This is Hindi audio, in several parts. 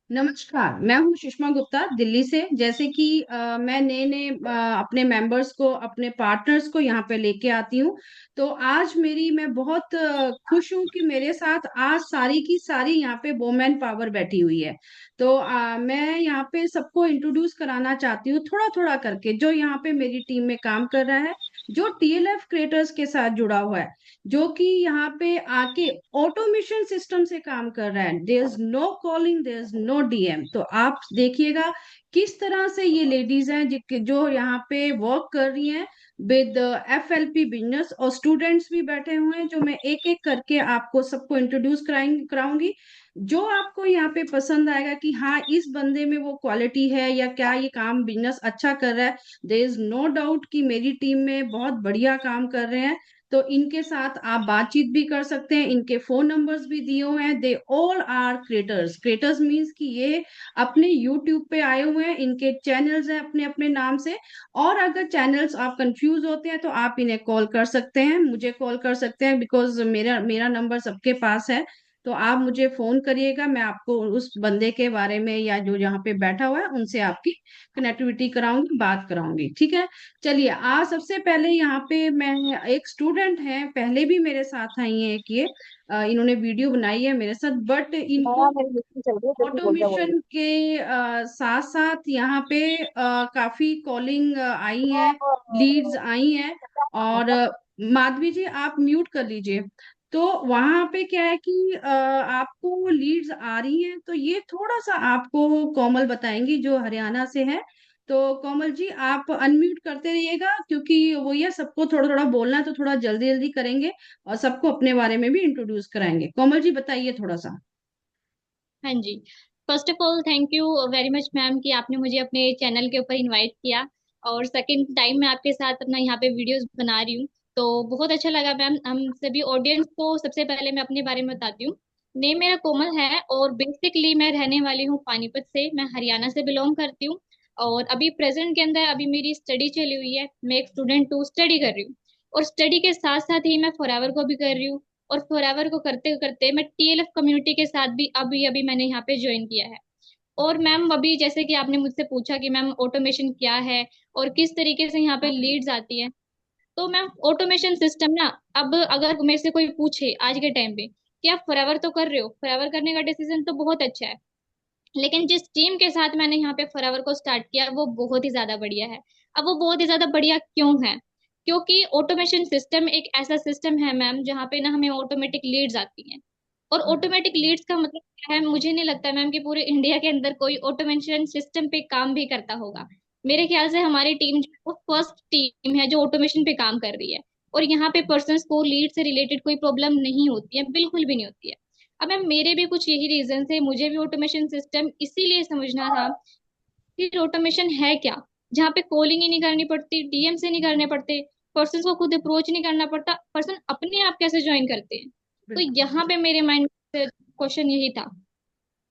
नमस्कार। मैं हूँ सुषमा गुप्ता दिल्ली से। जैसे कि मैं नए नए अपने मेंबर्स को, अपने पार्टनर्स को यहाँ पे लेके आती हूँ। तो आज मैं बहुत खुश हूँ कि मेरे साथ आज सारी की सारी यहाँ पे वुमेन पावर बैठी हुई है। तो मैं यहाँ पे सबको इंट्रोड्यूस कराना चाहती हूँ थोड़ा थोड़ा करके, जो यहाँ पे मेरी टीम में काम कर रहा है, जो टीएलएफ क्रिएटर्स के साथ जुड़ा हुआ है, जो कि यहाँ पे आके ऑटोमेशन सिस्टम से काम कर रहा है। There is no calling, there is no DM. तो आप देखिएगा किस तरह से ये लेडीज हैं जो यहाँ पे वर्क कर रही हैं विद एफएलपी बिजनेस, और स्टूडेंट्स भी बैठे हुए हैं जो मैं एक एक करके आपको सबको इंट्रोड्यूस कराऊंगी। जो आपको यहाँ पे पसंद आएगा कि हाँ इस बंदे में वो क्वालिटी है या क्या ये काम बिजनेस अच्छा कर रहा है, देयर इज नो डाउट कि मेरी टीम में बहुत बढ़िया काम कर रहे हैं। तो इनके साथ आप बातचीत भी कर सकते हैं। इनके फोन नंबर्स भी दिए हुए हैं। They all are creators. Creators means कि ये अपने यूट्यूब पे आए हुए हैं, इनके चैनल्स हैं अपने अपने नाम से। और अगर चैनल्स आप कंफ्यूज होते हैं तो आप इन्हें कॉल कर सकते हैं, मुझे कॉल कर सकते हैं, बिकॉज मेरा मेरा नंबर सबके पास है। तो आप मुझे फोन करिएगा, मैं आपको उस बंदे के बारे में या जो यहाँ पे बैठा हुआ है उनसे आपकी कनेक्टिविटी कराऊंगी, बात कराऊंगी। ठीक है। चलिए, आज सबसे पहले यहाँ पे मैं, एक स्टूडेंट है, पहले भी मेरे साथ आई है एक ये, इन्होंने वीडियो बनाई है मेरे साथ, बट इनको हाँ, मेरी मीटिंग चल रही है, जल्दी बोल जा बोल। ऑटोमेशन के साथ साथ यहाँ पे काफी कॉलिंग आई है, लीड्स आई हैं। और माधवी जी आप म्यूट कर लीजिए। तो वहां पे क्या है कि आपको लीड्स आ रही हैं, तो ये थोड़ा सा आपको कोमल बताएंगी जो हरियाणा से है। तो कोमल जी आप अनम्यूट करते रहिएगा, क्योंकि वो ये सबको थोड़ा थोड़ा बोलना है, तो थोड़ा जल्दी जल्दी करेंगे और सबको अपने बारे में भी इंट्रोड्यूस कराएंगे। कोमल जी बताइए थोड़ा सा। हाँ जी। First of all thank you very much ma'am कि आपने मुझे अपने चैनल के ऊपर इनवाइट किया। और सेकंड टाइम मैं आपके साथ अपना यहाँ पे वीडियोस बना रही हूँ, तो बहुत अच्छा लगा मैम। हम सभी ऑडियंस को सबसे पहले मैं अपने बारे में बताती हूँ। नेम मेरा कोमल है और बेसिकली मैं रहने वाली हूँ पानीपत से, मैं हरियाणा से बिलोंग करती हूँ। और अभी प्रेजेंट के अंदर अभी मेरी स्टडी चली हुई है, मैं एक स्टूडेंट टू स्टडी कर रही हूँ। और स्टडी के साथ साथ ही मैं फॉरएवर को भी कर रही हूँ। और फॉरएवर को करते करते मैं टीएलएफ कम्युनिटी के साथ भी अभी अभी मैंने यहाँ पे ज्वाइन किया है। और मैम अभी जैसे कि आपने मुझसे पूछा कि मैम ऑटोमेशन क्या है और किस तरीके से यहाँ पे लीड्स आती है, तो मैम ऑटोमेशन सिस्टम ना, अब अगर मेरे से कोई पूछे आज के टाइम पे कि आप फॉरएवर तो कर रहे हो, फॉरएवर करने का डिसीजन तो बहुत अच्छा है, लेकिन जिस टीम के साथ मैंने यहाँ पे फॉरएवर को स्टार्ट किया वो बहुत ही ज्यादा बढ़िया है। अब वो बहुत ही ज्यादा बढ़िया क्यों है? क्योंकि ऑटोमेशन सिस्टम एक ऐसा सिस्टम है मैम जहाँ पे ना हमें ऑटोमेटिक लीड्स आती हैं। और ऑटोमेटिक लीड्स का मतलब क्या है? मुझे नहीं लगता मैम कि पूरे इंडिया के अंदर कोई ऑटोमेशन सिस्टम पे काम भी करता होगा। मेरे ख्याल से हमारी टीम जो है वो फर्स्ट टीम है जो ऑटोमेशन पे काम कर रही है। और यहाँ पे पर्सन्स को लीड से रिलेटेड कोई प्रॉब्लम नहीं होती है, बिल्कुल भी नहीं होती है। अब मैम मेरे भी कुछ यही रीजन थे, मुझे भी ऑटोमेशन सिस्टम इसीलिए समझना था कि ऑटोमेशन है क्या, जहाँ पे कॉलिंग ही नहीं करनी पड़ती, डीएम से नहीं करने पड़ते, पर्सन को खुद अप्रोच नहीं करना पड़ता, पर्सन अपने आप कैसे ज्वाइन करते हैं। तो बिल्कुल। यहाँ पे मेरे माइंड में क्वेश्चन यही था।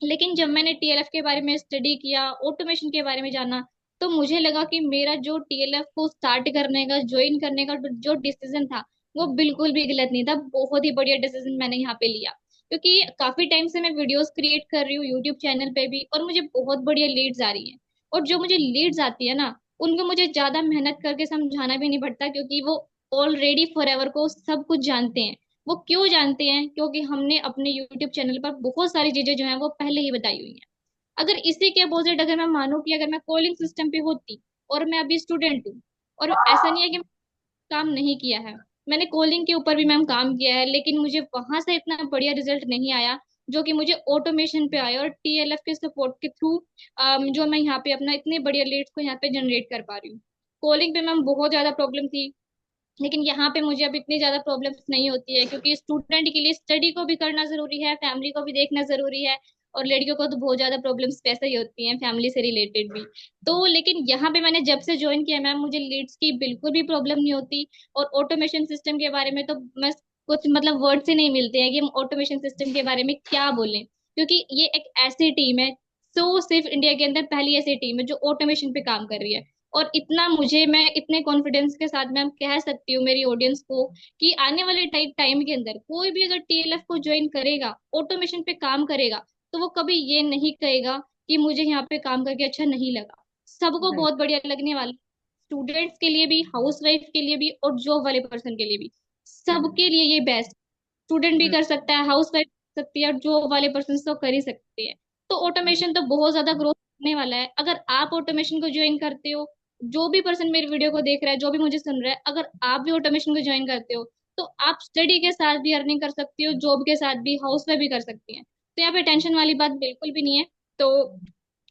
लेकिन जब मैंने टीएलएफ के बारे में स्टडी किया, ऑटोमेशन के बारे में जाना, तो मुझे लगा कि मेरा जो टीएलएफ को स्टार्ट करने का, ज्वाइन करने का जो डिसीजन था वो बिल्कुल भी गलत नहीं था, बहुत ही बढ़िया डिसीजन मैंने यहाँ पे लिया। क्योंकि काफी टाइम से मैं वीडियोस क्रिएट कर रही हूँ यूट्यूब चैनल पे भी, और मुझे बहुत बढ़िया लीड्स आ रही हैं। और जो मुझे लीड्स आती है ना, उनको मुझे ज्यादा मेहनत करके समझाना भी नहीं पड़ता, क्योंकि वो ऑलरेडी फॉरएवर को सब कुछ जानते हैं। वो क्यों जानते हैं? क्योंकि हमने अपने यूट्यूब चैनल पर बहुत सारी चीजें जो है वो पहले ही बताई हुई हैं। अगर इसी के अपोजिट अगर मैं मानूं कि अगर मैं कॉलिंग सिस्टम पे होती, और मैं अभी स्टूडेंट हूँ, और ऐसा नहीं है कि काम नहीं किया है, मैंने कॉलिंग के ऊपर भी मैम काम किया है, लेकिन मुझे वहां से इतना बढ़िया रिजल्ट नहीं आया जो कि मुझे ऑटोमेशन पे आया और टीएलएफ के सपोर्ट के थ्रू जो मैं यहाँ पे अपना इतने बढ़िया लीड्स को यहाँ पे जनरेट कर पा रही हूँ। कॉलिंग पे मैम बहुत ज्यादा प्रॉब्लम थी, लेकिन यहाँ पे मुझे अब इतनी ज्यादा प्रॉब्लम्स नहीं होती है, क्योंकि स्टूडेंट के लिए स्टडी को भी करना जरूरी है, फैमिली को भी देखना जरूरी है। और लड़कियों को तो बहुत ज्यादा प्रॉब्लम्स वैसे ही होती हैं फैमिली से रिलेटेड भी। तो लेकिन यहाँ पे मैंने जब से ज्वाइन किया मैम, मुझे लीड्स की बिल्कुल भी प्रॉब्लम नहीं होती। और ऑटोमेशन सिस्टम के बारे में तो मैं कुछ मतलब वर्ड से नहीं मिलते हैं कि हम ऑटोमेशन सिस्टम के बारे में क्या बोलें, क्योंकि ये एक ऐसी टीम है, सो सिर्फ इंडिया के अंदर पहली ऐसी टीम है जो ऑटोमेशन पे काम कर रही है। और इतना मुझे, मैं इतने कॉन्फिडेंस के साथ मैं कह सकती हूँ मेरी ऑडियंस को कि आने वाले टाइम टाइम के अंदर कोई भी अगर टीएलएफ को ज्वाइन करेगा, ऑटोमेशन पे काम करेगा, तो वो कभी ये नहीं कहेगा कि मुझे यहाँ पे काम करके अच्छा नहीं लगा। सबको राइट। बहुत बढ़िया लगने वाला, स्टूडेंट्स के लिए भी, हाउस वाइफ के लिए भी, और जॉब वाले पर्सन के लिए भी, सबके लिए ये बेस्ट। स्टूडेंट भी कर सकता है, हाउस वाइफ कर सकती है, और जॉब वाले पर्सन तो कर ही सकते हैं। तो ऑटोमेशन तो बहुत ज्यादा ग्रोथ करने वाला है। अगर आप ऑटोमेशन को ज्वाइन करते हो, जो भी पर्सन मेरी वीडियो को देख रहा है, जो भी मुझे सुन रहा है, अगर आप भी ऑटोमेशन को ज्वाइन करते हो, तो आप स्टडी के साथ भी अर्निंग कर सकती हो, जॉब के साथ भी, हाउस वाइफ भी कर सकती हैं। तो यहाँ पे टेंशन वाली बात बिल्कुल भी नहीं है। तो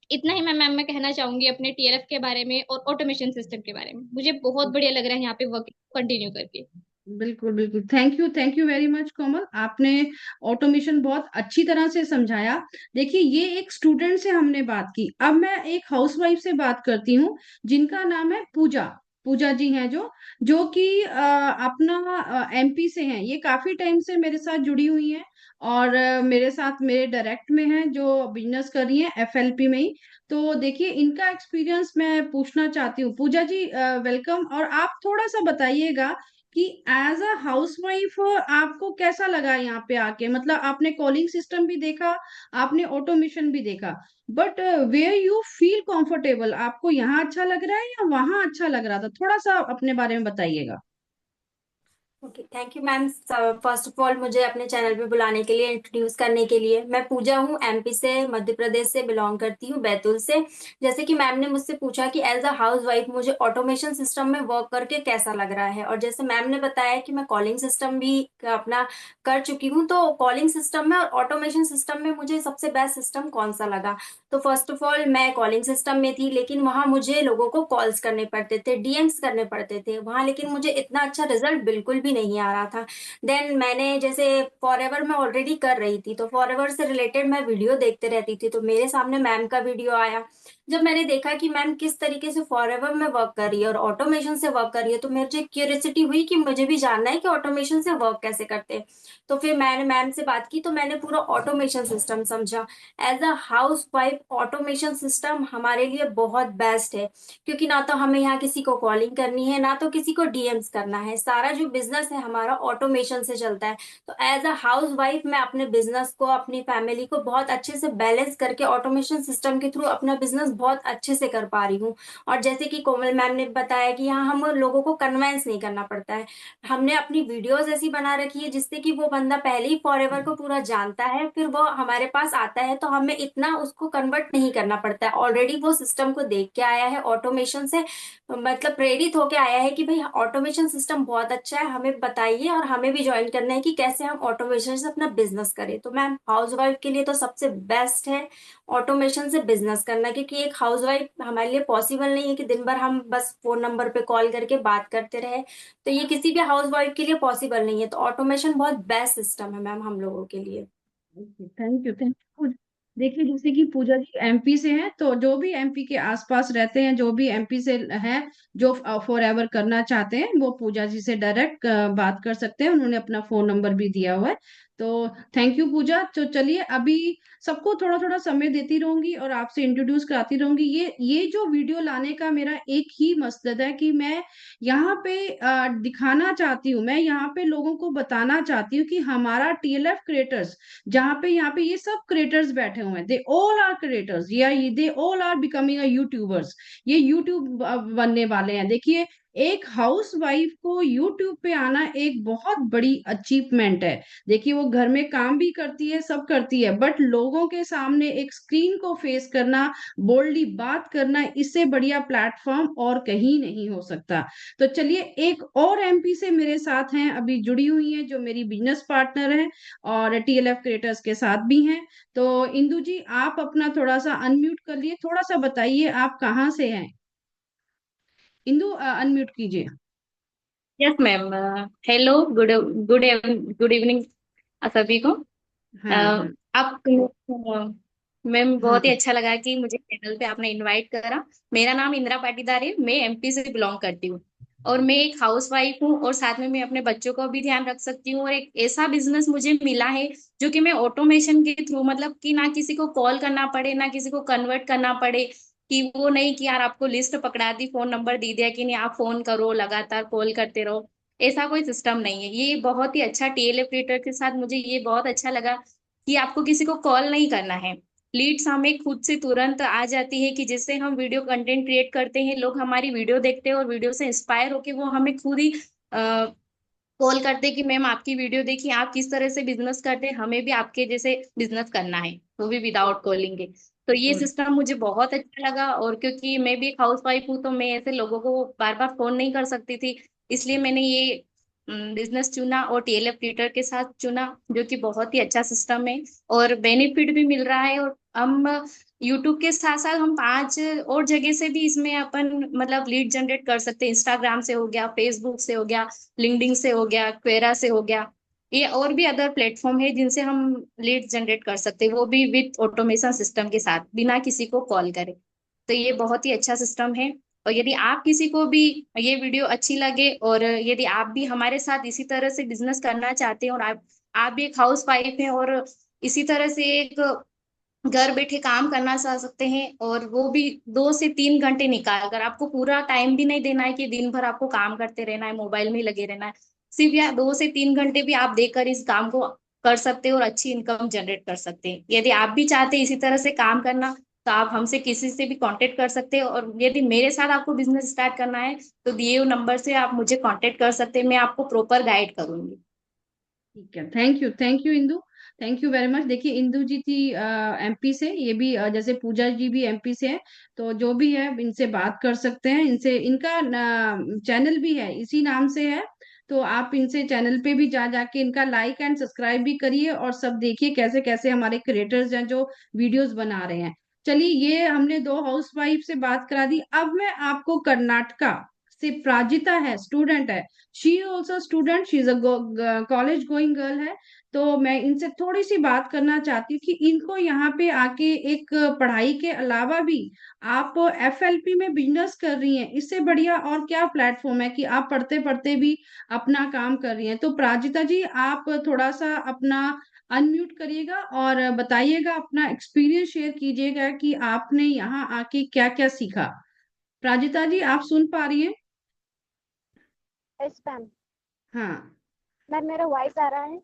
इतना ही मैं मैम मैं कहना चाहूंगी अपने टीएलएफ के बारे में और ऑटोमेशन सिस्टम के बारे में। मुझे बहुत बढ़िया लग रहा है यहाँ पे वर्क कंटिन्यू करके। बिल्कुल बिल्कुल, थैंक यू वेरी मच कोमल, आपने ऑटोमेशन बहुत अच्छी तरह से समझाया। देखिए, ये एक स्टूडेंट से हमने बात की, अब मैं एक हाउसवाइफ से बात करती हूँ जिनका नाम है पूजा। पूजा जी हैं जो कि अपना एमपी से हैं, ये काफी टाइम से मेरे साथ जुड़ी हुई हैं और मेरे साथ मेरे डायरेक्ट में हैं, जो बिजनेस कर रही हैं एफएलपी में ही। तो देखिए, इनका एक्सपीरियंस मैं पूछना चाहती हूँ। पूजा जी, वेलकम। और आप थोड़ा सा बताइएगा कि एज अ हाउसवाइफ आपको कैसा लगा यहाँ पे आके, मतलब आपने कॉलिंग सिस्टम भी देखा, आपने ऑटोमेशन भी देखा, but where you feel comfortable, आपको यहाँ अच्छा लग रहा है या वहाँ अच्छा लग रहा था, थोड़ा सा अपने बारे में बताइएगा। Okay, thank you ma'am. First of all मुझे अपने चैनल पे बुलाने के लिए, इंट्रोड्यूस करने के लिए। मैं पूजा हूँ, एमपी से, मध्य प्रदेश से बिलोंग करती हूँ, बैतूल से। जैसे कि मैम ने मुझसे पूछा कि एज अ हाउस वाइफ मुझे ऑटोमेशन सिस्टम में वर्क करके कैसा लग रहा है, और जैसे मैम ने बताया कि मैं कॉलिंग सिस्टम भी अपना कर चुकी हूँ, तो कॉलिंग सिस्टम में और ऑटोमेशन सिस्टम में मुझे सबसे बेस्ट सिस्टम कौन सा लगा। तो फर्स्ट ऑफ ऑल मैं कॉलिंग सिस्टम में थी, लेकिन वहां मुझे लोगों को कॉल्स करने पड़ते थे, डीएम्स करने पड़ते थे वहां, लेकिन मुझे इतना अच्छा रिजल्ट बिल्कुल भी नहीं आ रहा था। देन मैंने जैसे फॉरएवर मैं ऑलरेडी कर रही थी, तो फॉरएवर से रिलेटेड मैं वीडियो देखते रहती थी, तो मेरे सामने मैम का वीडियो आया। जब मैंने देखा कि मैम किस तरीके से फॉरएवर में वर्क कर रही है और ऑटोमेशन से वर्क कर रही है, तो मुझे क्यूरियोसिटी हुई कि मुझे भी जानना है कि ऑटोमेशन से वर्क कैसे करते हैं। तो फिर मैंने मैम से बात की, तो मैंने पूरा ऑटोमेशन सिस्टम समझा। As a housewife automation system हमारे लिए बहुत बेस्ट है, क्योंकि ना तो हमें यहाँ किसी को कॉलिंग करनी है, ना तो किसी को डीएम्स करना है। सारा जो बिजनेस है हमारा ऑटोमेशन से चलता है। तो एज अ हाउस वाइफ मैं अपने बिजनेस को, अपनी फैमिली को बहुत अच्छे से बैलेंस करके ऑटोमेशन सिस्टम के थ्रू अपना बिजनेस बहुत अच्छे से कर पा रही हूँ। और जैसे कि कोमल मैम ने बताया कि यहाँ हम लोगों को कन्वेंस नहीं करना पड़ता है। हमने अपनी वीडियोस ऐसी बना रखी है जिससे कि वो बंदा पहले ही फॉरएवर को पूरा जानता है, फिर वो हमारे पास आता है तो हमें इतना उसको कन्वर्ट नहीं करना पड़ता है, ऑलरेडी वो सिस्टम को देख के आया है ऑटोमेशन से, मतलब प्रेरित होके आया है कि भाई ऑटोमेशन सिस्टम बहुत अच्छा है, हमें बताइए और हमें भी ज्वाइन करना है कि कैसे हम ऑटोमेशन से अपना बिजनेस करें। तो मैम हाउस वाइफ के लिए तो सबसे बेस्ट है ऑटोमेशन से बिजनेस करना, क्योंकि एक हाउस वाइफ हमारे लिए पॉसिबल नहीं है कि दिन भर हम बस फोन नंबर पे कॉल करके बात करते रहे। तो ये किसी भी हाउस वाइफ के लिए पॉसिबल नहीं है, तो ऑटोमेशन बहुत बेस्ट सिस्टम है मैम हम लोगों के लिए। Thank you. देखिए, जैसे कि पूजा जी एमपी से हैं, तो जो भी एमपी के आसपास रहते हैं, जो भी एमपी से हैं, जो फॉर एवर करना चाहते हैं, वो पूजा जी से डायरेक्ट बात कर सकते हैं, उन्होंने अपना फोन नंबर भी दिया हुआ है। तो थैंक यू पूजा। तो चलिए, अभी सबको थोड़ा थोड़ा समय देती रहूंगी और आपसे इंट्रोड्यूस कराती रहूंगी। ये जो वीडियो लाने का मेरा एक ही मकसद है कि मैं यहाँ पे दिखाना चाहती हूँ, मैं यहाँ पे लोगों को बताना चाहती हूँ कि हमारा टीएलएफ क्रिएटर्स, जहाँ पे यहाँ पे ये सब क्रिएटर्स बैठे हुए हैं, दे ऑल आर क्रिएटर्स, या they all are becoming a youtubers, ये यूट्यूब बनने वाले हैं। देखिए, एक हाउस वाइफ को यूट्यूब पे आना एक बहुत बड़ी अचीवमेंट है। देखिए, वो घर में काम भी करती है, सब करती है, बट लोगों के सामने एक स्क्रीन को फेस करना, बोल्डली बात करना, इससे बढ़िया प्लेटफॉर्म और कहीं नहीं हो सकता। तो चलिए, एक और एमपी से मेरे साथ हैं, अभी जुड़ी हुई हैं, जो मेरी बिजनेस पार्टनर है और टीएलएफ क्रिएटर्स के साथ भी हैं। तो इंदु जी, आप अपना थोड़ा सा अनम्यूट कर लिए, थोड़ा सा बताइए आप कहाँ से हैं। इंदु, अनम्यूट कीजिए। Yes ma'am. Hello, good good good evening सभी को। हाँ हाँ। आप मैम, बहुत ही हाँ। अच्छा लगा कि मुझे चैनल पे आपने इनवाइट करा। मेरा नाम इंदिरा पाटीदार है, मैं एमपी से बिलोंग करती हूँ, और मैं एक हाउस वाइफ हूँ, और साथ में मैं अपने बच्चों का भी ध्यान रख सकती हूँ। और एक ऐसा बिजनेस मुझे मिला है जो कि मैं ऑटोमेशन के थ्रू, मतलब कि ना किसी को कॉल करना पड़े, ना किसी को कन्वर्ट करना पड़े, कि वो नहीं कि यार आपको लिस्ट पकड़ा दी, फोन नंबर दे दिया कि नहीं आप फोन करो, लगातार कॉल करते रहो। ऐसा कोई सिस्टम नहीं है। ये बहुत ही अच्छा टीएल ऑपरेटर के साथ मुझे ये बहुत अच्छा लगा कि आपको किसी को कॉल नहीं करना है। लीड्स हमें खुद से तुरंत आ जाती है कि जिससे हम वीडियो कंटेंट क्रिएट करते हैं, लोग हमारी वीडियो देखते हैं और वीडियो से इंस्पायर होके वो हमें खुद ही कॉल करते हैं कि मैम आपकी वीडियो देखी, आप किस तरह से बिजनेस करते हैं, हमें भी आपके जैसे बिजनेस करना है, वो भी विदाउट कॉलिंग के। तो ये गुड। सिस्टम मुझे बहुत अच्छा लगा। और क्योंकि मैं भी एक हाउस वाइफ हूँ तो मैं ऐसे लोगों को बार बार फोन नहीं कर सकती थी, इसलिए मैंने ये बिजनेस चुना और टीएलएफ ट्विटर के साथ चुना, जो कि बहुत ही अच्छा सिस्टम है और बेनिफिट भी मिल रहा है। और हम यूट्यूब के साथ साथ हम 5 और जगह से भी इसमें अपन मतलब लीड जनरेट कर सकते हैं। इंस्टाग्राम से हो गया, फेसबुक से हो गया, लिंक्डइन से हो गया, क्वेरा से हो गया, ये और भी अदर प्लेटफॉर्म है जिनसे हम लीड जनरेट कर सकते हैं, वो भी विथ ऑटोमेशन सिस्टम के साथ, बिना किसी को कॉल करे। तो ये बहुत ही अच्छा सिस्टम है। और यदि आप किसी को भी ये वीडियो अच्छी लगे और यदि आप भी हमारे साथ इसी तरह से बिजनेस करना चाहते हैं और आप भी एक हाउस वाइफ हैं और इसी तरह से एक घर बैठे काम करना चाह सकते हैं, और वो भी 2 से 3 घंटे निकाल कर, आपको पूरा टाइम भी नहीं देना है कि दिन भर आपको काम करते रहना है, मोबाइल में ही लगे रहना है, सिर्फ या 2 से 3 घंटे भी आप देकर इस काम को कर सकते हैं और अच्छी इनकम जनरेट कर सकते हैं। यदि आप भी चाहते हैं इसी तरह से काम करना तो आप हमसे किसी से भी कांटेक्ट कर सकते हैं, और यदि मेरे साथ आपको बिजनेस स्टार्ट करना है तो दिए हुए नंबर से आप मुझे कांटेक्ट कर सकते हैं, मैं आपको प्रॉपर गाइड करूंगी। ठीक है, thank you Indu, thank you very much. देखिए इंदु जी थी एमपी से, ये भी जैसे पूजा जी भी एमपी से है, तो जो भी है इनसे बात कर सकते हैं। इनसे, इनका चैनल भी है, इसी नाम से है, तो आप इनसे चैनल पे भी जा जाके इनका लाइक एंड सब्सक्राइब भी करिए और सब देखिए कैसे कैसे हमारे क्रिएटर्स हैं जो वीडियोस बना रहे हैं। चलिए, ये हमने दो हाउस वाइफ से बात करा दी। अब मैं आपको कर्नाटका से प्राजिता है, स्टूडेंट है, she also student, she is a college going girl है। तो मैं इनसे थोड़ी सी बात करना चाहती हूँ कि इनको यहाँ पे आके एक पढ़ाई के अलावा भी आप एफएलपी में बिजनेस कर रही हैं, इससे बढ़िया और क्या प्लेटफॉर्म है कि आप पढ़ते पढ़ते भी अपना काम कर रही हैं। तो प्राजिता जी, आप थोड़ा सा अपना अनम्यूट करिएगा और बताइएगा, अपना एक्सपीरियंस शेयर कीजिएगा कि आपने यहाँ आके क्या क्या सीखा। प्राजिता जी, आप सुन पा रही हैं? Yes ma'am. हाँ, मैम मेरा वॉइस आ रहा है?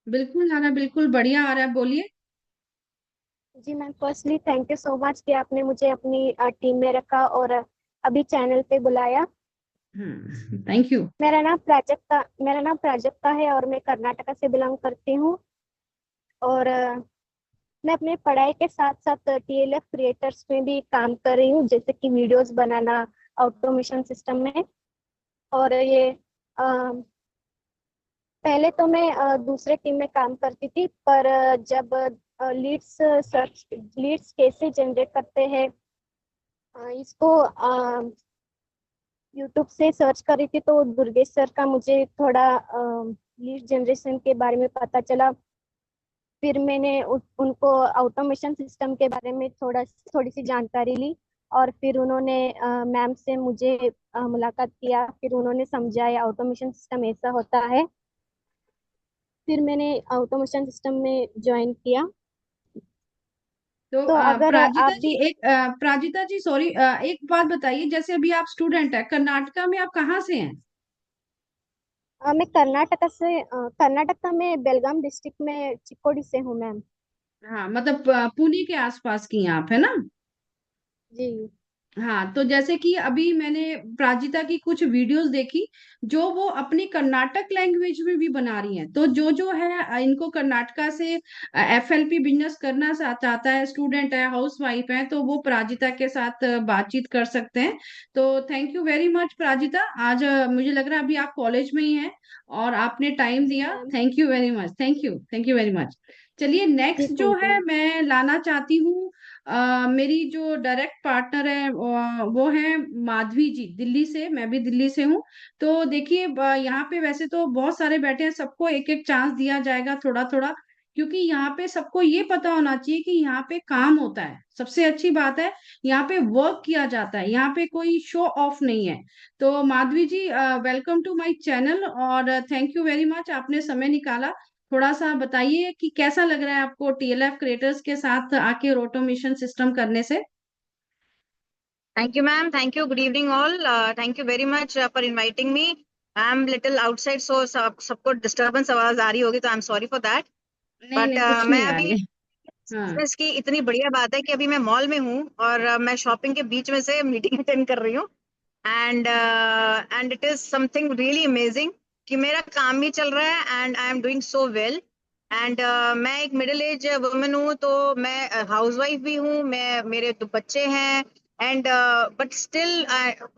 बिल्कुल आ रहा है, बिल्कुल बढ़िया आ रहा है, बोलिए। जी ma'am, firstly thank you so much कि आपने मुझे अपनी टीम में रखा और अभी चैनल पे बुलाया। Thank you. मेरा नाम प्राजक्ता है और मैं कर्नाटका से बिलोंग करती हूँ। और मैं अपने पढ़ाई के साथ साथ टीएलएफ क्रिएटर्स में भी काम कर रही हूँ, जैसे कि वीडियोस बनाना ऑटोमेशन सिस्टम में। और ये पहले तो मैं दूसरे टीम में काम करती थी, पर जब लीड्स कैसे जनरेट करते हैं इसको यूट्यूब से सर्च करी थी, तो दुर्गेश सर का मुझे थोड़ा लीड जनरेशन के बारे में पता चला। फिर मैंने उनको ऑटोमेशन सिस्टम के बारे में थोड़ी सी जानकारी ली, और फिर उन्होंने मैम से मुझे मुलाकात किया, फिर उन्होंने समझाया ऑटोमेशन सिस्टम ऐसा होता है। फिर मैंने ऑटोमेशन सिस्टम में ज्वाइन किया। तो तो अगर प्राजिता आप जी, भी प्राजिता जी सॉरी, एक बात बताइए, जैसे अभी आप स्टूडेंट है कर्नाटका में, आप कहाँ से हैं? मैं कर्नाटका में बेलगाम डिस्ट्रिक्ट में चिक्कोडी से हूँ मैम। हाँ, मतलब पुणे के आसपास की हैं आप, है ना? जी। हाँ, तो जैसे कि अभी मैंने प्राजिता की कुछ वीडियोस देखी जो वो अपनी कर्नाटक लैंग्वेज में भी बना रही हैं। तो जो जो है इनको कर्नाटका से एफएलपी बिजनेस करना चाहता है, स्टूडेंट है, हाउस वाइफ है, तो वो प्राजिता के साथ बातचीत कर सकते हैं। तो thank you very much Prajita. आज मुझे लग रहा है अभी आप कॉलेज में ही हैं और आपने टाइम जी दिया, ma'am. Thank you very much, thank you very much. चलिए, जी नेक्स्ट जो थैंक है यू। मैं लाना चाहती हूँ, मेरी जो डायरेक्ट पार्टनर है वो है माधवी जी, दिल्ली से, मैं भी दिल्ली से हूँ। तो देखिए, यहाँ पे वैसे तो बहुत सारे बैठे हैं, सबको एक एक चांस दिया जाएगा थोड़ा थोड़ा, क्योंकि यहाँ पे सबको ये पता होना चाहिए कि यहाँ पे काम होता है, सबसे अच्छी बात है, यहाँ पे वर्क किया जाता है, यहाँ पे कोई शो ऑफ नहीं है। तो माधवी जी, वेलकम टू माय चैनल और थैंक यू वेरी मच, आपने समय निकाला। थोड़ा सा बताइए कि कैसा लग रहा है आपको टीएलएफ क्रिएटर्स के साथ आके ऑटोमेशन सिस्टम करने से? Thank you, ma'am. Thank you. Good evening, all. Thank you very much for inviting me. I'm little outside, so सबको disturbance आवाज आ रही होगी, तो I'm sorry for that. नहीं बट नहीं, कुछ मैं नहीं आ रही अभी है। हाँ। बिजनेस की इतनी बढ़िया बात है कि अभी मैं मॉल में हूँ और मैं शॉपिंग के बीच में से मीटिंग अटेंड कर रही हूँ। And it is something really amazing कि मेरा काम भी चल रहा है and I am doing so well. And मैं एक मिडिल एज वुमेन हूँ, तो मैं हाउस वाइफ भी हूँ, मैं मेरे 2 बच्चे हैं। एंड बट स्टिल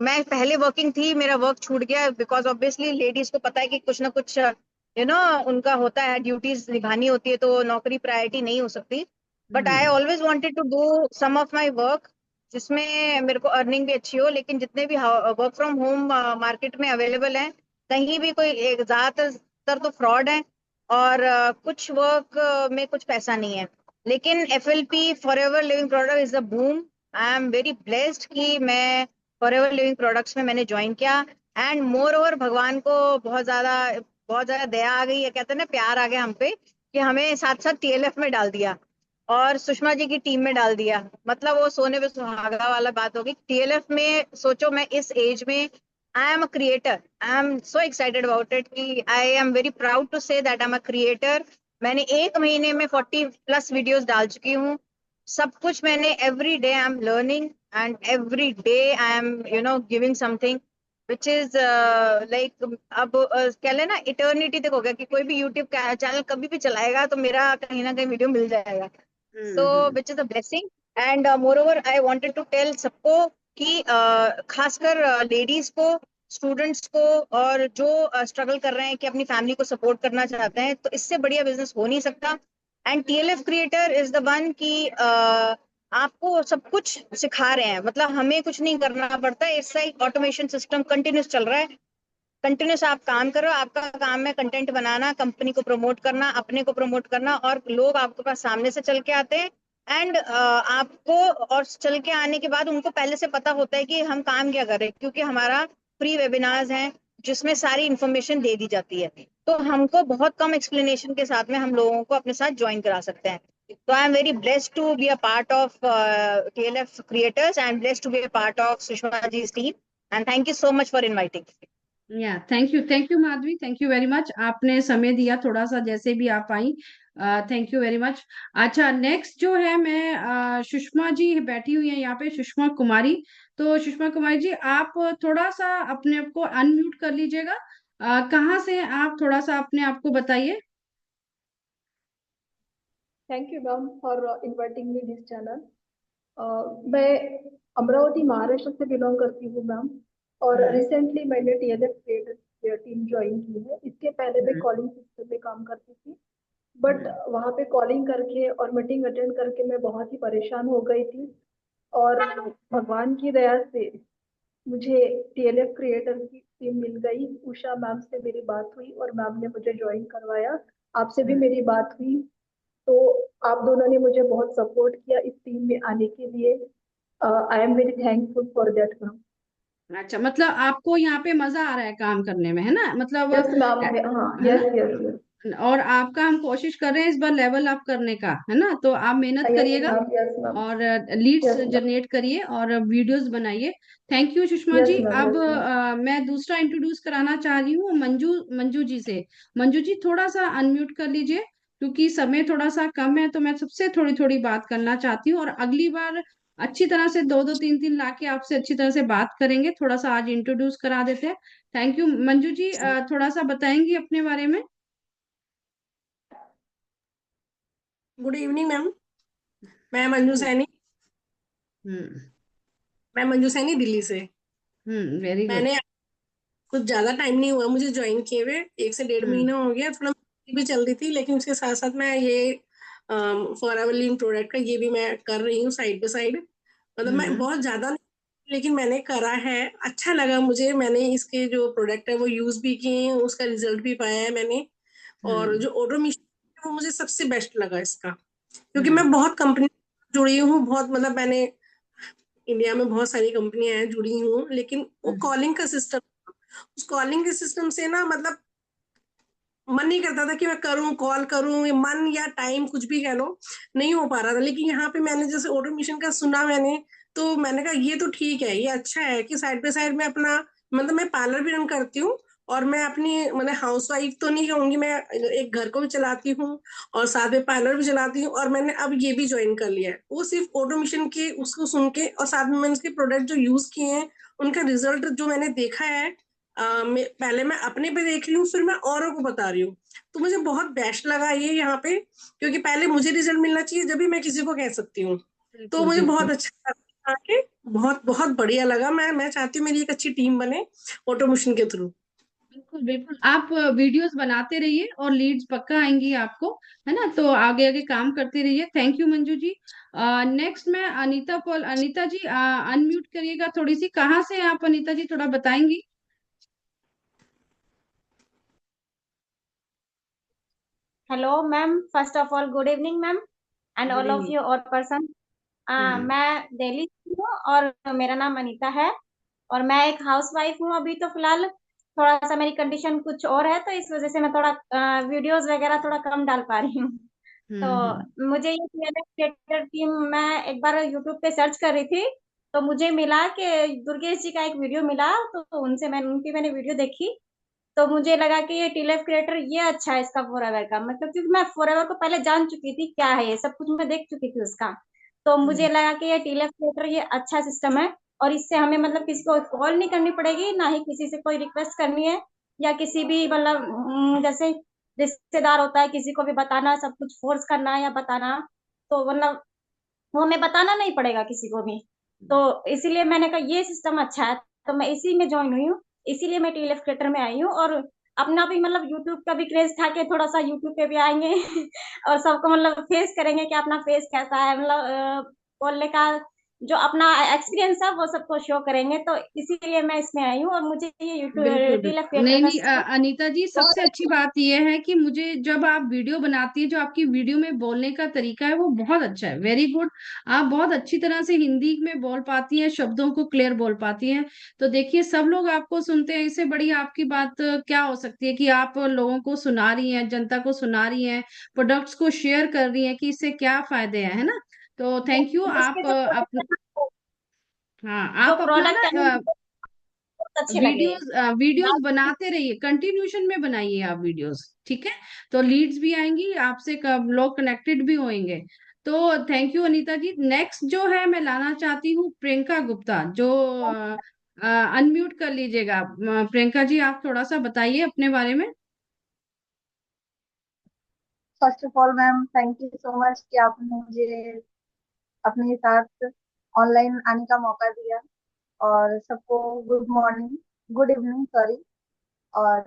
मैं पहले वर्किंग थी, मेरा वर्क छूट गया बिकॉज ऑब्वियसली लेडीज को पता है कि कुछ ना कुछ उनका होता है, ड्यूटीज निभानी होती है, तो नौकरी प्रायोरिटी नहीं हो सकती। But I hmm always wanted to do some of my work जिसमें मेरे को अर्निंग भी अच्छी हो। लेकिन जितने भी वर्क फ्रॉम होम मार्केट में अवेलेबल है, कहीं भी कोई ज्यादातर तो फ्रॉड है, और कुछ वर्क में कुछ पैसा नहीं है। लेकिन FLP for ever living product is a boom. I am very blessed कि मैं फॉर एवर लिविंग प्रोडक्ट्स में मैंने ज्वाइन किया। एंड मोर ओवर भगवान को बहुत ज्यादा दया आ गई है, कहते हैं ना, प्यार आ गया हम पे, कि हमें साथ साथ TLF में डाल दिया और सुषमा जी की टीम में डाल दिया। मतलब वो सोने पे सुहागा वाला बात होगी। TLF में सोचो, मैं इस एज में I am a creator, I am so excited about it कि I am very proud to say that I am a creator. मैंने 1 महीने में 40+ वीडियोस डाल चुकी हूँ। सब कुछ मैंने every day I am learning and every day I am giving something which is like, अब कह लेना इटर्निटी तक हो गया कि कोई भी यूट्यूब चैनल कभी भी चलाएगा तो मेरा कहीं ना कहीं वीडियो मिल जाएगा। So hmm. Which is a blessing. And moreover I wanted to tell सबको कि खासकर लेडीज को, स्टूडेंट्स को, और जो स्ट्रगल कर रहे हैं कि अपनी फैमिली को सपोर्ट करना चाहते हैं, तो इससे बढ़िया बिजनेस हो नहीं सकता। And TLF creator is the one कि आपको सब कुछ सिखा रहे हैं, मतलब हमें कुछ नहीं करना पड़ता। It's like automation system continuous चल रहा है। कंटिन्यूस आप काम करो, आपका काम है कंटेंट बनाना, कंपनी को प्रमोट करना, अपने को प्रमोट करना, और लोग आपके पास सामने से चल के आते हैं। एंड आपको, और चल के आने के बाद उनको पहले से पता होता है कि हम काम क्या कर रहे हैं, क्योंकि हमारा फ्री वेबिनार्स हैं जिसमें सारी इंफॉर्मेशन दे दी जाती है। तो हमको बहुत कम एक्सप्लेनेशन के साथ में हम लोगों को अपने साथ ज्वाइन करा सकते हैं। तो I am very blessed to be a part of TLF creators, I am blessed to be a part of Sushma ji team. And thank you so much for inviting. Yeah thank you Madhavi, thank you very much, आपने समय दिया थोड़ा सा जैसे भी आप आई। Thank you very much. अच्छा, नेक्स्ट जो है, मैं सुषमा जी बैठी हुई है यहाँ पे, सुषमा कुमारी। तो सुषमा कुमारी जी, आप थोड़ा सा अपने आप को अनम्यूट कर लीजिएगा। कहाँ से हैं आप, थोड़ा सा अपने आप को बताइए। Thank you ma'am for inviting me this channel. मैं अमरावती महाराष्ट्र से बिलोंग करती हूँ मैम। और हम्म रिसेंटली मैंने TLF क्रिएटर टीम ज्वाइन की है। इसके पहले मैं हम्म कॉलिंग सिस्टम में काम करती थी, बट हम्म वहाँ पे कॉलिंग करके और मीटिंग अटेंड करके मैं बहुत ही परेशान हो गई थी। और भगवान की दया से मुझे TLF क्रिएटर की टीम मिल गई। उषा मैम से मेरी बात हुई और मैम ने मुझे ज्वाइन करवाया। आपसे भी हम्म। मेरी बात हुई, तो आप दोनों ने मुझे बहुत सपोर्ट किया इस टीम में आने के लिए। आई am very thankful for that ma'am. अच्छा, मतलब आपको यहाँ पे मजा आ रहा है काम करने में, है ना, मतलब यस मैम, हाँ, है यस ना। Yes yes. और आपका हम कोशिश कर रहे हैं इस बार लेवल अप करने का, है ना, तो आप मेहनत यस करिएगा मैम, यस मैम, और लीड्स यस मैम, जनरेट करिए और वीडियोस बनाइए। Thank you Sushma yes ji. Ma'am, अब यस मैम। मैं दूसरा इंट्रोड्यूस कराना चाह रही हूँ मंजू, मंजू जी से। मंजू जी, थोड़ा सा अनम्यूट कर लीजिए, क्योंकि समय थोड़ा सा कम है, तो मैं सबसे थोड़ी थोड़ी बात करना चाहती हूँ, और अगली बार अच्छी तरह से दो दो तीन तीन लाके आपसे अच्छी तरह से बात करेंगे। थोड़ा सा आज इंट्रोड्यूस करा देते हैं। थैंक यू मंजू जी, थोड़ा सा बताएंगी अपने बारे में। Good evening ma'am. मैं मंजू सैनी। हम्म मैं मंजू सैनी दिल्ली से। Very good. मैंने कुछ ज्यादा टाइम नहीं हुआ मुझे ज्वाइन किए हुए, 1 से 1.5 महीना हो गया। थोड़ा भी चल रही थी, लेकिन उसके साथ साथ मैं ये फॉर एवर लिविंग प्रोडक्ट का ये भी मैं कर रही हूँ साइड बाय साइड। मतलब मैं हम्म बहुत ज्यादा नहीं, लेकिन मैंने करा है, अच्छा लगा मुझे। मैंने इसके जो प्रोडक्ट है वो यूज भी किए हैं, उसका रिजल्ट भी पाया है मैंने। और हम्म जो ऑटोमेशन वो मुझे सबसे बेस्ट लगा इसका, क्योंकि हम्म मैं बहुत कंपनी जुड़ी हूँ, बहुत, मतलब मैंने इंडिया में बहुत सारी कंपनियां हैं जुड़ी हूँ, लेकिन वो हम्म कॉलिंग का सिस्टम, उस कॉलिंग के सिस्टम से ना, मतलब मन नहीं करता था कि मैं करूं, कॉल करूं, ये मन या टाइम कुछ भी कह लो, नहीं हो पा रहा था। लेकिन यहाँ पे मैंने जैसे ऑटोमेशन का सुना मैंने, तो मैंने कहा ये तो ठीक है, ये अच्छा है कि साइड बाय साइड में अपना, मतलब मैं पार्लर भी रन करती हूँ और मैं अपनी मैंने हाउस वाइफ तो नहीं कहूंगी, मैं एक घर को भी चलाती हूँ और साथ में पार्लर भी चलाती हूँ, और मैंने अब ये भी ज्वाइन कर लिया है। वो सिर्फ ऑटोमेशन के उसको सुन के, और साथ में मैंने उसके प्रोडक्ट जो यूज किए हैं उनका रिजल्ट जो मैंने देखा है, पहले मैं अपने पे देख रही हूँ, फिर मैं औरों को बता रही हूँ। तो मुझे बहुत बेस्ट लगा ये यहाँ पे, क्योंकि पहले मुझे रिजल्ट मिलना चाहिए जब भी मैं किसी को कह सकती हूँ। तो बिल्कुल मुझे बिल्कुल। बहुत अच्छा लगा आके, बहुत बहुत बढ़िया लगा। मैं चाहती हूँ मेरी एक अच्छी टीम बने ऑटोमेशन के थ्रू। बिल्कुल बिल्कुल, आप वीडियोस बनाते रहिए और लीड्स पक्का आएंगी आपको, है ना? तो आगे आगे काम करते रहिए। Thank you Manju ji. Next मैं अनीता पॉल, अनीता जी अनम्यूट करिएगा थोड़ी सी। कहाँ से हैं आप अनीता जी, थोड़ा बताएंगी? Hello ma'am, first of all good evening ma'am and good all of evening. You और पर्सन। मैं दिल्ली से हूँ और मेरा नाम अनीता है और मैं एक हाउस वाइफ हूँ। अभी तो फिलहाल थोड़ा सा मेरी कंडीशन कुछ और है, तो इस वजह से मैं थोड़ा वीडियोस वगैरह थोड़ा कम डाल पा रही हूँ। हम्म। तो मुझे ये क्रिएटर टीम, मैं एक बार यूट्यूब पे सर्च कर रही थी तो मुझे मिला कि दुर्गेश जी का एक वीडियो मिला, तो उनकी मैंने वीडियो देखी। तो मुझे लगा कि ये टीएलएफ क्रिएटर ये अच्छा है इसका फॉरएवर का, मतलब क्योंकि मैं फॉरएवर को पहले जान चुकी थी क्या है, ये सब कुछ मैं देख चुकी थी उसका। तो मुझे हम्म। लगा कि ये टीएलएफ क्रिएटर ये अच्छा सिस्टम है और इससे हमें मतलब किसी को कॉल नहीं करनी पड़ेगी, ना ही किसी से कोई रिक्वेस्ट करनी है, या किसी भी मतलब जैसे रिश्तेदार होता है किसी को भी बताना, सब कुछ फोर्स करना या बताना, तो मतलब वो हमें बताना नहीं पड़ेगा किसी को भी। तो इसीलिए मैंने कहा ये सिस्टम अच्छा है, तो मैं इसी में ज्वाइन हुई हूँ। इसीलिए मैं टीएलएफ क्रिएटर में आई हूँ और अपना भी मतलब यूट्यूब का भी क्रेज था कि थोड़ा सा यूट्यूब पे भी आएंगे और सबको मतलब फेस करेंगे कि अपना फेस कैसा है, मतलब बोलने का जो अपना एक्सपीरियंस है वो सबको शो करेंगे। तो इसीलिए मैं इसमें आई हूँ और मुझे ये बिल्कुल यूट्यूब टीएलएफ बिल्कुल। क्रिएटर नहीं का नहीं, सिस्टम अनीता जी सबसे बहुत अच्छी अच्छा। बात यह है कि मुझे जब आप वीडियो बनाती है, जो आपकी वीडियो में बोलने का तरीका है वो बहुत अच्छा है, वेरी गुड। आप बहुत अच्छी तरह से हिंदी में बोल पाती हैं, शब्दों को क्लियर बोल पाती हैं। तो देखिए सब लोग आपको सुनते हैं, इससे बड़ी आपकी बात क्या हो सकती है कि आप लोगों को सुना रही हैं, जनता को सुना रही हैं, प्रोडक्ट्स को शेयर कर रही हैं कि इससे क्या फायदे हैं, है ना? तो थैंक यू। उसके आप जो हाँ, जो आप अपना प्रोडक्ट है ना बहुत अच्छे लगे। वीडियोस वीडियोस बनाते रहिए, कंटिन्यूशन में बनाइए आप वीडियोस, ठीक है? तो लीड्स भी आएंगी आपसे, लोग कनेक्टेड भी होंगे। तो thank you Anita ji. Next जो है मैं लाना चाहती हूँ प्रियंका गुप्ता, जो अनम्यूट कर लीजिएगा। प्रियंका जी आप थोड़ा सा बताइए अपने बारे में। First of all ma'am, thank you so much कि आपने मुझे अपने साथ ऑनलाइन आने का मौका दिया। और सबको good morning, good evening sorry. और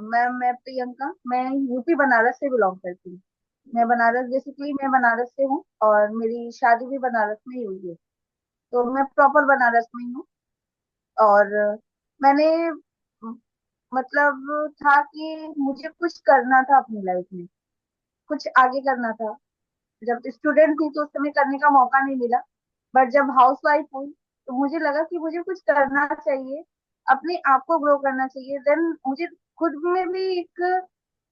मैम, मैं प्रियंका, मैं यूपी बनारस से बिलोंग करती हूँ। मैं बनारस, बेसिकली मैं बनारस से हूँ और मेरी शादी भी बनारस में ही हुई है। तो मैं प्रॉपर बनारस में ही हूँ। और मैंने मतलब था कि मुझे कुछ करना था अपनी लाइफ में, कुछ आगे करना था। जब स्टूडेंट थी तो उस समय करने का मौका नहीं मिला, बट जब हाउस वाइफ हुई तो मुझे लगा कि मुझे कुछ करना चाहिए, अपने आप को ग्रो करना चाहिए। देन मुझे खुद में भी एक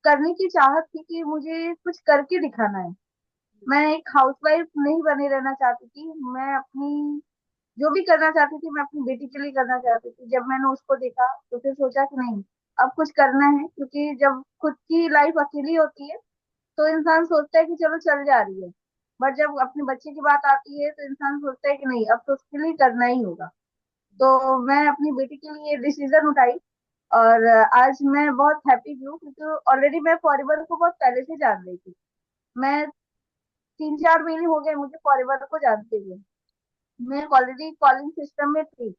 करने की चाहत थी कि मुझे कुछ करके दिखाना है। मैं एक हाउस वाइफ नहीं बने रहना चाहती थी। मैं अपनी जो भी करना चाहती थी मैं अपनी बेटी के लिए करना चाहती थी। जब मैंने उसको देखा तो फिर सोचा कि नहीं, अब कुछ करना है, क्योंकि जब खुद की लाइफ अकेली होती है तो इंसान सोचता है कि चलो चल जा रही है, बट जब अपने बच्चे की बात आती है तो इंसान सोचता है कि नहीं, अब तो उसके लिए करना ही होगा। तो मैं अपनी बेटी के लिए डिसीजन उठाई। और आज मैं बहुत हैप्पी भी हूँ, क्योंकि ऑलरेडी मैं फॉरएवर को बहुत पहले से जान रही थी। मैं 3-4 महीने हो गए मुझे फॉरएवर को जानते हुए। मैं ऑलरेडी कॉलिंग सिस्टम में थी,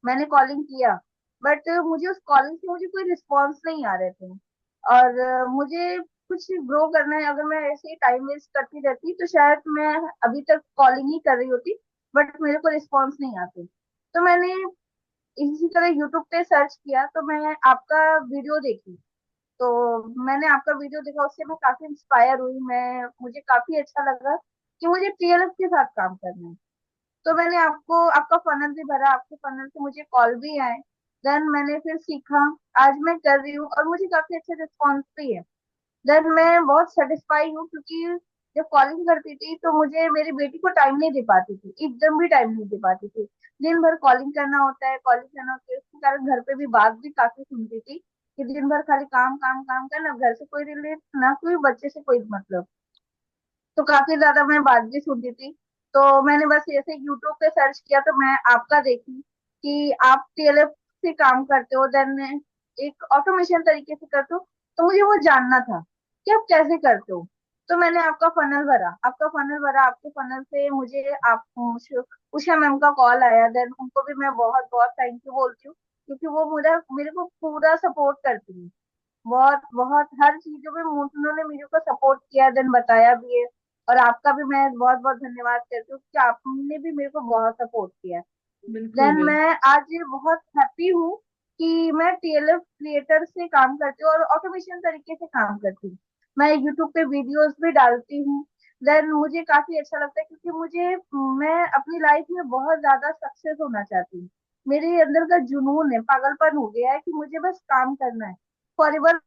मैंने कॉलिंग किया, बट मुझे उस कॉलिंग से मुझे कोई रिस्पॉन्स नहीं आ रहे थे। और मुझे कुछ ग्रो करना है। अगर मैं ऐसे ही टाइम वेस्ट करती रहती तो शायद मैं अभी तक कॉलिंग ही कर रही होती, बट मेरे को रिस्पॉन्स नहीं आते। तो मैंने इसी तरह यूट्यूब पे सर्च किया तो मैं आपका वीडियो देखी। तो मैंने आपका वीडियो देखा, उससे मैं काफी इंस्पायर हुई। मुझे काफी अच्छा लगा कि मुझे टीएलएफ के साथ काम करना है। तो मैंने आपका फनल भी भरा, आपके फनल से मुझे कॉल भी आए। देन मैंने फिर सीखा, आज मैं कर रही हूँ और मुझे काफी अच्छा रिस्पॉन्स भी है। देन मैं बहुत सेटिस्फाई हूँ, क्योंकि जब कॉलिंग करती थी तो मुझे मेरी बेटी को टाइम नहीं दे पाती थी, एकदम भी टाइम नहीं दे पाती थी। दिन भर कॉलिंग करना होता है, कॉलिंग करना होता है, उसके कारण घर पे भी बात भी काफी सुनती थी। कि दिन भर खाली काम काम काम करना, घर से कोई रिलेट ना, कोई बच्चे से कोई मतलब। तो काफी ज्यादा मैं बात भी सुनती थी। तो मैंने बस ऐसे यूट्यूब पे सर्च किया तो मैं आपका देखी कि आप टीएलएफ से काम करते हो, देन एक ऑटोमेशन तरीके से करते हो। तो मुझे वो जानना था कि आप कैसे करते हो। तो मैंने आपके फनल से मुझे आप उषा मैम का कॉल आया, देन उनको भी मैं बहुत बहुत थैंक यू बोलती हूँ, क्योंकि वो मेरे को पूरा सपोर्ट करती है। बहुत बहुत हर चीजों में उन्होंने मेरे को सपोर्ट किया, देन बताया भी है। और आपका भी मैं बहुत बहुत धन्यवाद करती हूँ कि आपने भी मेरे को बहुत सपोर्ट किया। बिल्कुल देन बिल्कुल। मैं आज बहुत हैप्पी हूँ कि मैं टीएलएफ क्रिएटर से काम करती हूँ और ऑटोमेशन तरीके से काम करती हूँ। मैं यूट्यूब पे वीडियोस भी डालती हूँ। देन मुझे काफी अच्छा लगता है, क्योंकि मैं अपनी लाइफ में बहुत ज्यादा सक्सेस होना चाहती हूँ। मेरे अंदर का जुनून है, पागलपन हो गया है कि मुझे बस काम करना है फॉर एवर।